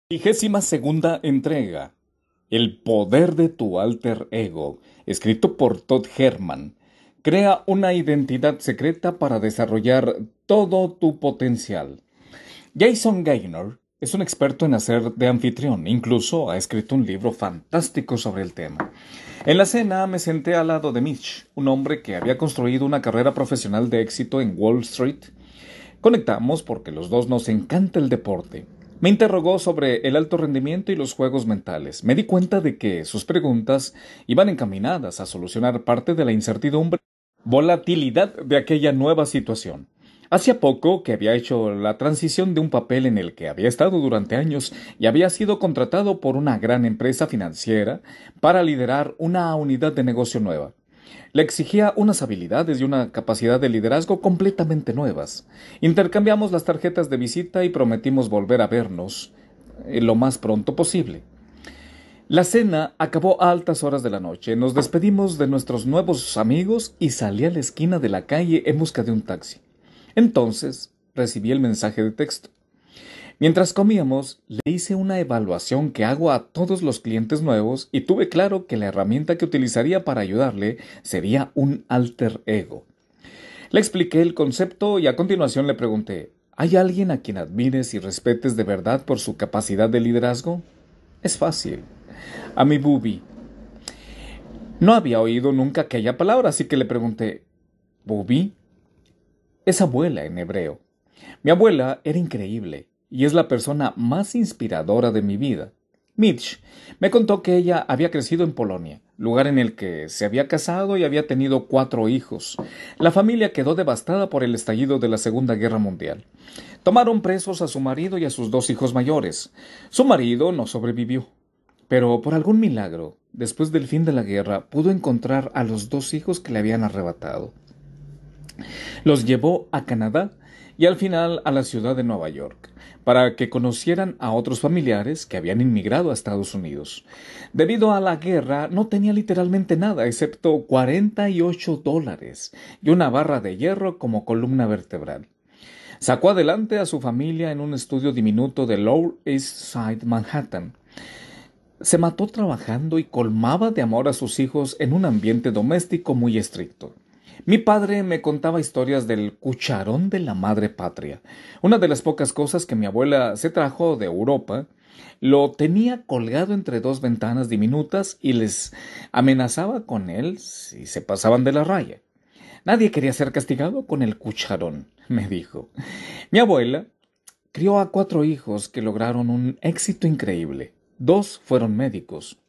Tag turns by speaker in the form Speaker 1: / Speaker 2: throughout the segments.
Speaker 1: 22ª entrega. El poder de tu alter ego, escrito por Todd Herman, crea una identidad secreta para desarrollar todo tu potencial. Jason Gaynor es un experto en hacer de anfitrión, incluso ha escrito un libro fantástico sobre el tema. En la cena me senté al lado de Mitch, un hombre que había construido una carrera profesional de éxito en Wall Street. Conectamos porque los dos nos encanta el deporte. Me interrogó sobre el alto rendimiento y los juegos mentales. Me di cuenta de que sus preguntas iban encaminadas a solucionar parte de la incertidumbre y volatilidad de aquella nueva situación. Hacía poco que había hecho la transición de un papel en el que había estado durante años y había sido contratado por una gran empresa financiera para liderar una unidad de negocio nueva. Le exigía unas habilidades y una capacidad de liderazgo completamente nuevas. Intercambiamos las tarjetas de visita y prometimos volver a vernos lo más pronto posible. La cena acabó a altas horas de la noche. Nos despedimos de nuestros nuevos amigos y salí a la esquina de la calle en busca de un taxi. Entonces recibí el mensaje de texto. Mientras comíamos, le hice una evaluación que hago a todos los clientes nuevos y tuve claro que la herramienta que utilizaría para ayudarle sería un alter ego. Le expliqué el concepto y a continuación le pregunté, ¿hay alguien a quien admires y respetes de verdad por su capacidad de liderazgo? Es fácil. A mi Bubi. No había oído nunca aquella palabra, así que le pregunté, ¿Bubi? Es abuela en hebreo. Mi abuela era increíble y es la persona más inspiradora de mi vida. Mitch me contó que ella había crecido en Polonia, lugar en el que se había casado y había tenido 4 hijos. La familia quedó devastada por el estallido de la Segunda Guerra Mundial. Tomaron presos a su marido y a sus 2 hijos mayores. Su marido no sobrevivió, pero por algún milagro, después del fin de la guerra, pudo encontrar a los 2 hijos que le habían arrebatado. Los llevó a Canadá y al final a la ciudad de Nueva York, para que conocieran a otros familiares que habían inmigrado a Estados Unidos. Debido a la guerra, no tenía literalmente nada, excepto $48 y una barra de hierro como columna vertebral. Sacó adelante a su familia en un estudio diminuto de Lower East Side, Manhattan. Se mató trabajando y colmaba de amor a sus hijos en un ambiente doméstico muy estricto. Mi padre me contaba historias del cucharón de la madre patria. Una de las pocas cosas que mi abuela se trajo de Europa, lo tenía colgado entre 2 ventanas diminutas y les amenazaba con él si se pasaban de la raya. Nadie quería ser castigado con el cucharón, me dijo. Mi abuela crió a 4 hijos que lograron un éxito increíble. 2 fueron médicos,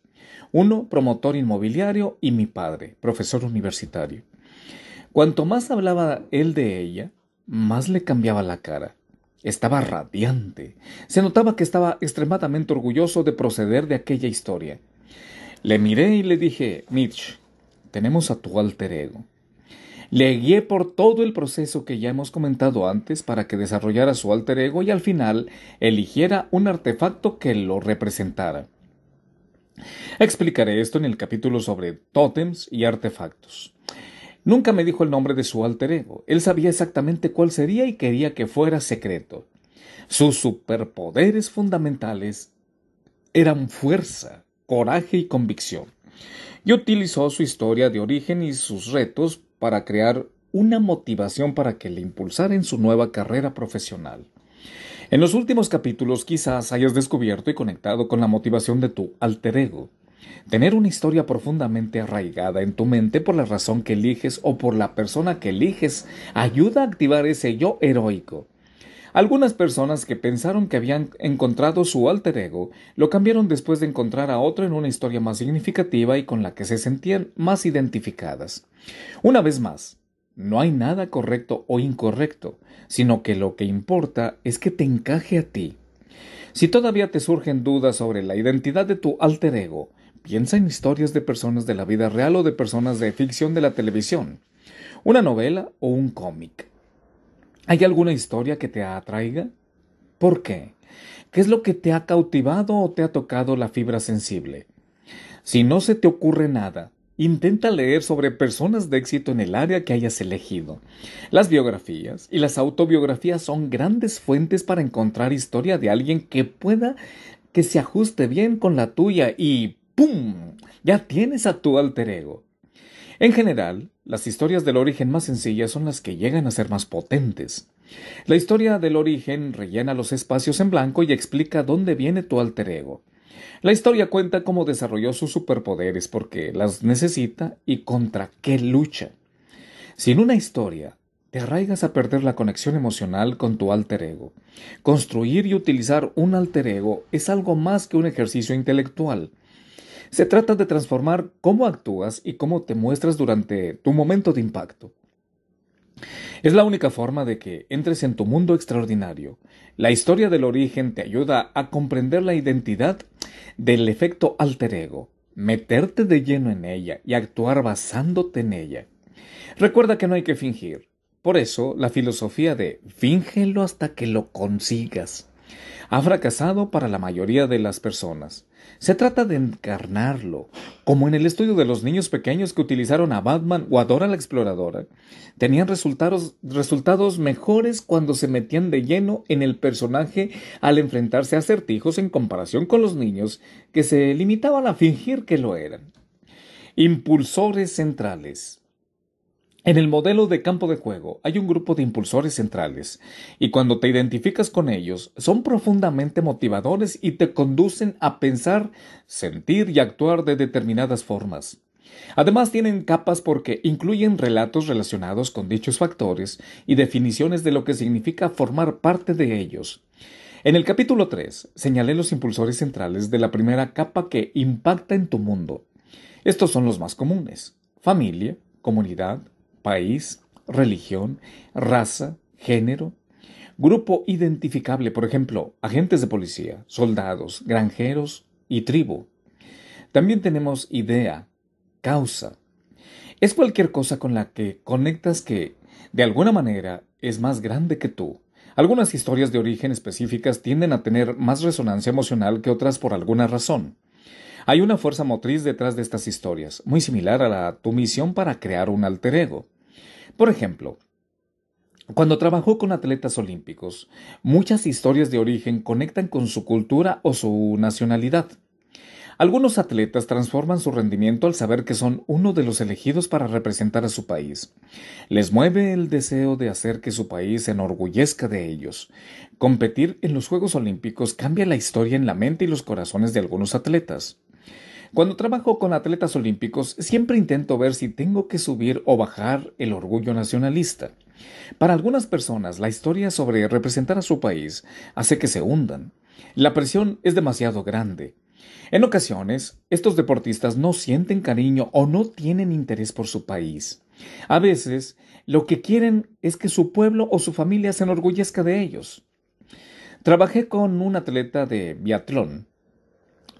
Speaker 1: uno promotor inmobiliario y mi padre, profesor universitario. Cuanto más hablaba él de ella, más le cambiaba la cara. Estaba radiante. Se notaba que estaba extremadamente orgulloso de proceder de aquella historia. Le miré y le dije, Mitch, tenemos a tu alter ego. Le guié por todo el proceso que ya hemos comentado antes para que desarrollara su alter ego y al final eligiera un artefacto que lo representara. Explicaré esto en el capítulo sobre tótems y artefactos. Nunca me dijo el nombre de su alter ego. Él sabía exactamente cuál sería y quería que fuera secreto. Sus superpoderes fundamentales eran fuerza, coraje y convicción. Y utilizó su historia de origen y sus retos para crear una motivación para que le impulsara en su nueva carrera profesional. En los últimos capítulos quizás hayas descubierto y conectado con la motivación de tu alter ego. Tener una historia profundamente arraigada en tu mente por la razón que eliges o por la persona que eliges ayuda a activar ese yo heroico. Algunas personas que pensaron que habían encontrado su alter ego lo cambiaron después de encontrar a otro en una historia más significativa y con la que se sentían más identificadas. Una vez más, no hay nada correcto o incorrecto, sino que lo que importa es que te encaje a ti. Si todavía te surgen dudas sobre la identidad de tu alter ego, piensa en historias de personas de la vida real o de personas de ficción de la televisión, una novela o un cómic. ¿Hay alguna historia que te atraiga? ¿Por qué? ¿Qué es lo que te ha cautivado o te ha tocado la fibra sensible? Si no se te ocurre nada, intenta leer sobre personas de éxito en el área que hayas elegido. Las biografías y las autobiografías son grandes fuentes para encontrar historia de alguien que pueda que se ajuste bien con la tuya y ¡pum! Ya tienes a tu alter ego. En general, las historias del origen más sencillas son las que llegan a ser más potentes. La historia del origen rellena los espacios en blanco y explica dónde viene tu alter ego. La historia cuenta cómo desarrolló sus superpoderes, por qué las necesita y contra qué lucha. Si en una historia te arraigas a perder la conexión emocional con tu alter ego, construir y utilizar un alter ego es algo más que un ejercicio intelectual. Se trata de transformar cómo actúas y cómo te muestras durante tu momento de impacto. Es la única forma de que entres en tu mundo extraordinario. La historia del origen te ayuda a comprender la identidad del efecto alter ego, meterte de lleno en ella y actuar basándote en ella. Recuerda que no hay que fingir. Por eso, la filosofía de fíngelo hasta que lo consigas ha fracasado para la mayoría de las personas. Se trata de encarnarlo, como en el estudio de los niños pequeños que utilizaron a Batman o a Dora la Exploradora. Tenían resultados mejores cuando se metían de lleno en el personaje al enfrentarse a acertijos en comparación con los niños que se limitaban a fingir que lo eran. Impulsores centrales. En el modelo de campo de juego hay un grupo de impulsores centrales, y cuando te identificas con ellos, son profundamente motivadores y te conducen a pensar, sentir y actuar de determinadas formas. Además tienen capas porque incluyen relatos relacionados con dichos factores y definiciones de lo que significa formar parte de ellos. En el capítulo 3 señalé los impulsores centrales de la primera capa que impacta en tu mundo. Estos son los más comunes: familia, comunidad, país, religión, raza, género, grupo identificable, por ejemplo, agentes de policía, soldados, granjeros y tribu. También tenemos idea, causa. Es cualquier cosa con la que conectas que, de alguna manera, es más grande que tú. Algunas historias de origen específicas tienden a tener más resonancia emocional que otras por alguna razón. Hay una fuerza motriz detrás de estas historias, muy similar a tu misión para crear un alter ego. Por ejemplo, cuando trabajó con atletas olímpicos, muchas historias de origen conectan con su cultura o su nacionalidad. Algunos atletas transforman su rendimiento al saber que son uno de los elegidos para representar a su país. Les mueve el deseo de hacer que su país se enorgullezca de ellos. Competir en los Juegos Olímpicos cambia la historia en la mente y los corazones de algunos atletas. Cuando trabajo con atletas olímpicos, siempre intento ver si tengo que subir o bajar el orgullo nacionalista. Para algunas personas, la historia sobre representar a su país hace que se hundan. La presión es demasiado grande. En ocasiones, estos deportistas no sienten cariño o no tienen interés por su país. A veces, lo que quieren es que su pueblo o su familia se enorgullezca de ellos. Trabajé con un atleta de biatlón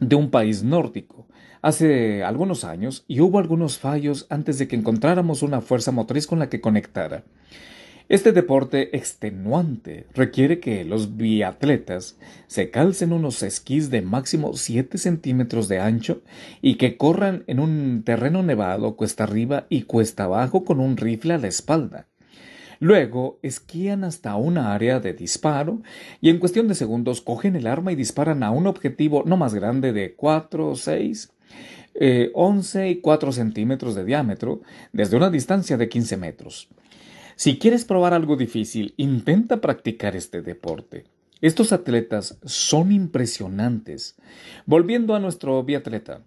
Speaker 1: de un país nórdico hace algunos años y hubo algunos fallos antes de que encontráramos una fuerza motriz con la que conectara. Este deporte extenuante requiere que los biatletas se calcen unos esquís de máximo 7 centímetros de ancho y que corran en un terreno nevado cuesta arriba y cuesta abajo con un rifle a la espalda. Luego esquían hasta una área de disparo y en cuestión de segundos cogen el arma y disparan a un objetivo no más grande de 4, 6, 11 y 4 centímetros de diámetro desde una distancia de 15 metros. Si quieres probar algo difícil, intenta practicar este deporte. Estos atletas son impresionantes. Volviendo a nuestro biatleta.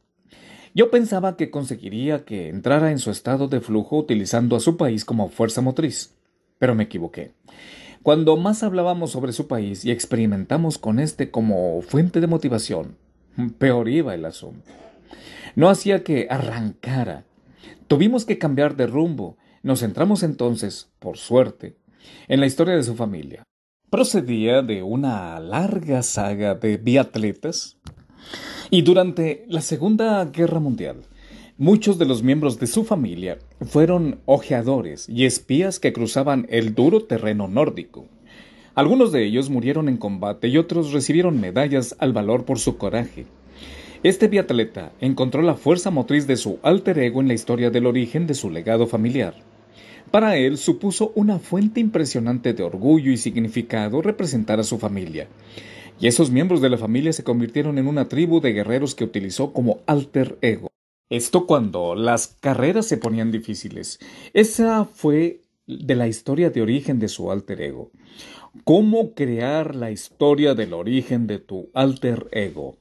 Speaker 1: Yo pensaba que conseguiría que entrara en su estado de flujo utilizando a su país como fuerza motriz, pero me equivoqué. Cuando más hablábamos sobre su país y experimentamos con este como fuente de motivación, peor iba el asunto. No hacía que arrancara. Tuvimos que cambiar de rumbo. Nos centramos entonces, por suerte, en la historia de su familia. Procedía de una larga saga de biatletas y durante la Segunda Guerra Mundial, muchos de los miembros de su familia fueron ojeadores y espías que cruzaban el duro terreno nórdico. Algunos de ellos murieron en combate y otros recibieron medallas al valor por su coraje. Este biatleta encontró la fuerza motriz de su alter ego en la historia del origen de su legado familiar. Para él supuso una fuente impresionante de orgullo y significado representar a su familia. y esos miembros de la familia se convirtieron en una tribu de guerreros que utilizó como alter ego. Esto cuando las carreras se ponían difíciles. Esa fue de la historia de origen de su alter ego. ¿Cómo crear la historia del origen de tu alter ego?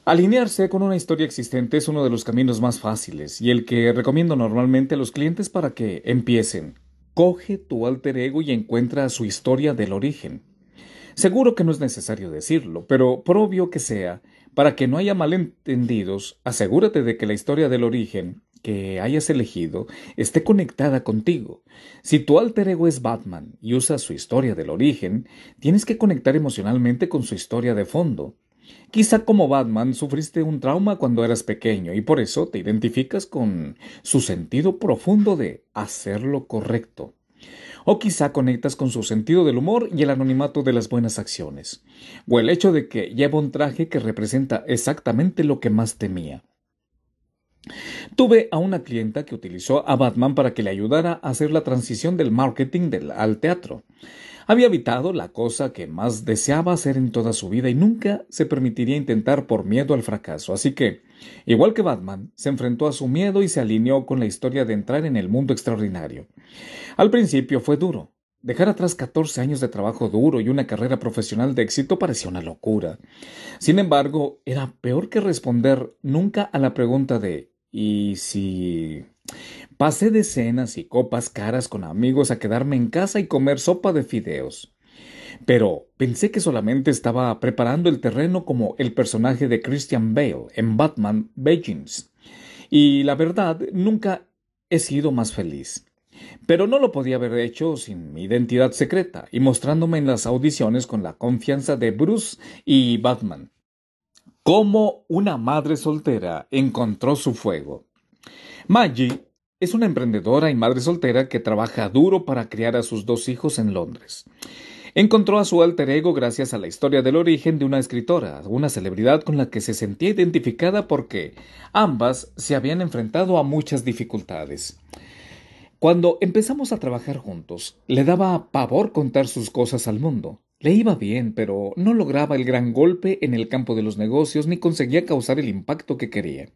Speaker 1: Alinearse con una historia existente es uno de los caminos más fáciles y el que recomiendo normalmente a los clientes para que empiecen. Coge tu alter ego y encuentra su historia del origen. Seguro que no es necesario decirlo, pero por obvio que sea, para que no haya malentendidos, asegúrate de que la historia del origen que hayas elegido esté conectada contigo. Si tu alter ego es Batman y usa su historia del origen, tienes que conectar emocionalmente con su historia de fondo. Quizá como Batman sufriste un trauma cuando eras pequeño y por eso te identificas con su sentido profundo de hacer lo correcto. O quizá conectas con su sentido del humor y el anonimato de las buenas acciones. O el hecho de que lleva un traje que representa exactamente lo que más temía. Tuve a una clienta que utilizó a Batman para que le ayudara a hacer la transición del marketing al teatro. Había evitado la cosa que más deseaba hacer en toda su vida y nunca se permitiría intentar por miedo al fracaso. Así que, igual que Batman, se enfrentó a su miedo y se alineó con la historia de entrar en el mundo extraordinario. Al principio fue duro. Dejar atrás 14 años de trabajo duro y una carrera profesional de éxito parecía una locura. Sin embargo, era peor que responder nunca a la pregunta de ¿y si? Pasé de cenas y copas caras con amigos a quedarme en casa y comer sopa de fideos. Pero pensé que solamente estaba preparando el terreno como el personaje de Christian Bale en Batman Begins. Y la verdad, nunca he sido más feliz. Pero no lo podía haber hecho sin mi identidad secreta y mostrándome en las audiciones con la confianza de Bruce y Batman. Cómo una madre soltera encontró su fuego. Maggie es una emprendedora y madre soltera que trabaja duro para criar a sus dos hijos en Londres. Encontró a su alter ego gracias a la historia del origen de una escritora, una celebridad con la que se sentía identificada porque ambas se habían enfrentado a muchas dificultades. Cuando empezamos a trabajar juntos, le daba pavor contar sus cosas al mundo. Le iba bien, pero no lograba el gran golpe en el campo de los negocios ni conseguía causar el impacto que quería.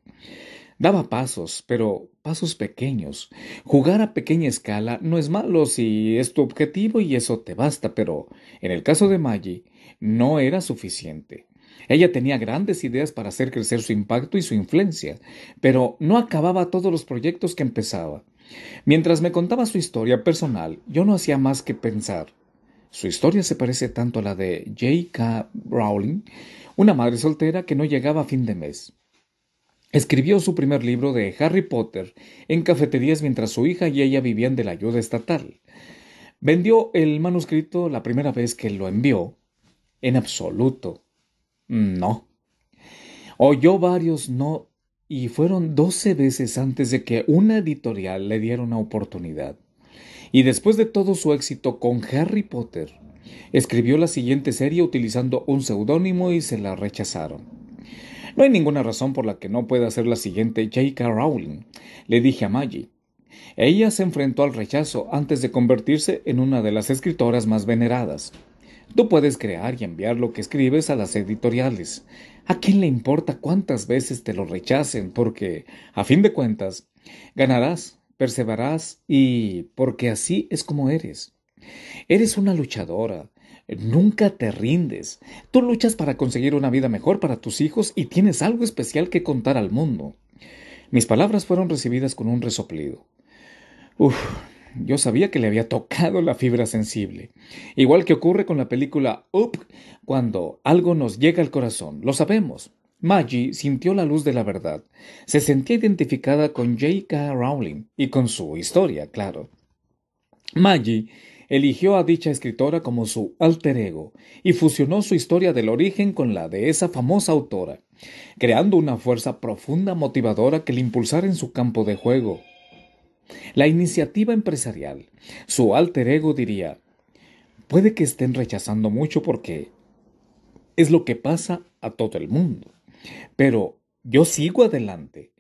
Speaker 1: Daba pasos, pero pasos pequeños. Jugar a pequeña escala no es malo si es tu objetivo y eso te basta, pero en el caso de Maggie no era suficiente. Ella tenía grandes ideas para hacer crecer su impacto y su influencia, pero no acababa todos los proyectos que empezaba. Mientras me contaba su historia personal, yo no hacía más que pensar. Su historia se parece tanto a la de J.K. Rowling, una madre soltera que no llegaba a fin de mes. Escribió su primer libro de Harry Potter en cafeterías mientras su hija y ella vivían de la ayuda estatal. ¿Vendió el manuscrito la primera vez que lo envió? En absoluto. No. Oyó varios no y fueron 12 veces antes de que una editorial le diera una oportunidad. Y después de todo su éxito con Harry Potter, escribió la siguiente serie utilizando un seudónimo y se la rechazaron. No hay ninguna razón por la que no pueda hacer la siguiente J.K. Rowling, le dije a Maggie. Ella se enfrentó al rechazo antes de convertirse en una de las escritoras más veneradas. Tú puedes crear y enviar lo que escribes a las editoriales. ¿A quién le importa cuántas veces te lo rechacen? Porque, a fin de cuentas, ganarás, perseverarás y porque así es como eres. Eres una luchadora. Nunca te rindes. Tú luchas para conseguir una vida mejor para tus hijos y tienes algo especial que contar al mundo. Mis palabras fueron recibidas con un resoplido. Uf, yo sabía que le había tocado la fibra sensible. Igual que ocurre con la película Up, cuando algo nos llega al corazón. Lo sabemos. Maggie sintió la luz de la verdad. Se sentía identificada con J.K. Rowling y con su historia, claro. Maggie eligió a dicha escritora como su alter ego y fusionó su historia del origen con la de esa famosa autora, creando una fuerza profunda motivadora que le impulsara en su campo de juego. La iniciativa empresarial. Su alter ego diría, puede que estén rechazando mucho porque es lo que pasa a todo el mundo, pero yo sigo adelante.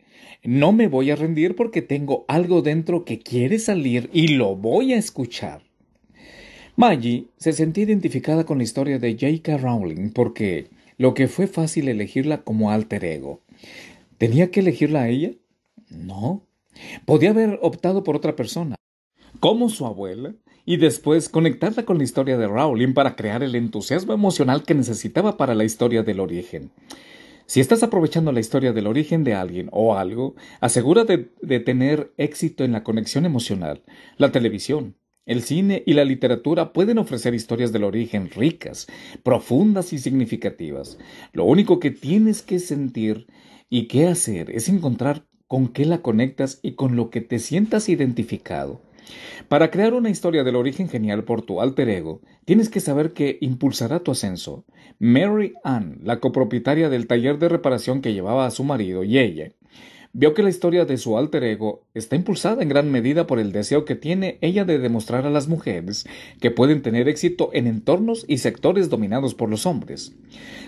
Speaker 1: No me voy a rendir porque tengo algo dentro que quiere salir y lo voy a escuchar. Maggie se sentía identificada con la historia de J.K. Rowling porque lo que fue fácil elegirla como alter ego. ¿Tenía que elegirla a ella? No. Podía haber optado por otra persona, como su abuela, y después conectarla con la historia de Rowling para crear el entusiasmo emocional que necesitaba para la historia del origen. Si estás aprovechando la historia del origen de alguien o algo, asegúrate de tener éxito en la conexión emocional. La televisión, el cine y la literatura pueden ofrecer historias del origen ricas, profundas y significativas. Lo único que tienes que sentir y qué hacer es encontrar con qué la conectas y con lo que te sientas identificado. Para crear una historia del origen genial por tu alter ego, tienes que saber que impulsará tu ascenso. Mary Ann, la copropietaria del taller de reparación que llevaba a su marido y ella, vio que la historia de su alter ego está impulsada en gran medida por el deseo que tiene ella de demostrar a las mujeres que pueden tener éxito en entornos y sectores dominados por los hombres.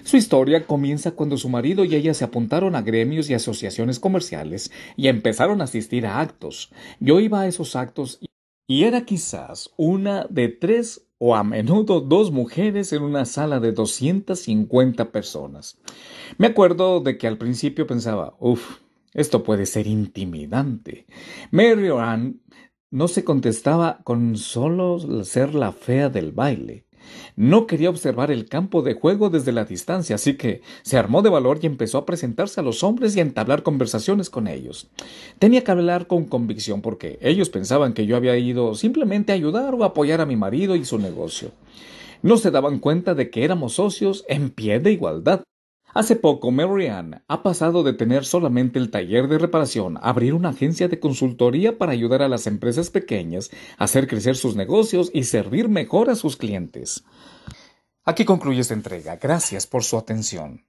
Speaker 1: Su historia comienza cuando su marido y ella se apuntaron a gremios y asociaciones comerciales y empezaron a asistir a actos. Yo iba a esos actos y era quizás una de tres o a menudo dos mujeres en una sala de 250 personas. Me acuerdo de que al principio pensaba, esto puede ser intimidante. Mary Ann no se contestaba con solo ser la fea del baile. No quería observar el campo de juego desde la distancia, así que se armó de valor y empezó a presentarse a los hombres y a entablar conversaciones con ellos. Tenía que hablar con convicción porque ellos pensaban que yo había ido simplemente a ayudar o apoyar a mi marido y su negocio. No se daban cuenta de que éramos socios en pie de igualdad. Hace poco, Mary Ann ha pasado de tener solamente el taller de reparación a abrir una agencia de consultoría para ayudar a las empresas pequeñas a hacer crecer sus negocios y servir mejor a sus clientes. Aquí concluye esta entrega. Gracias por su atención.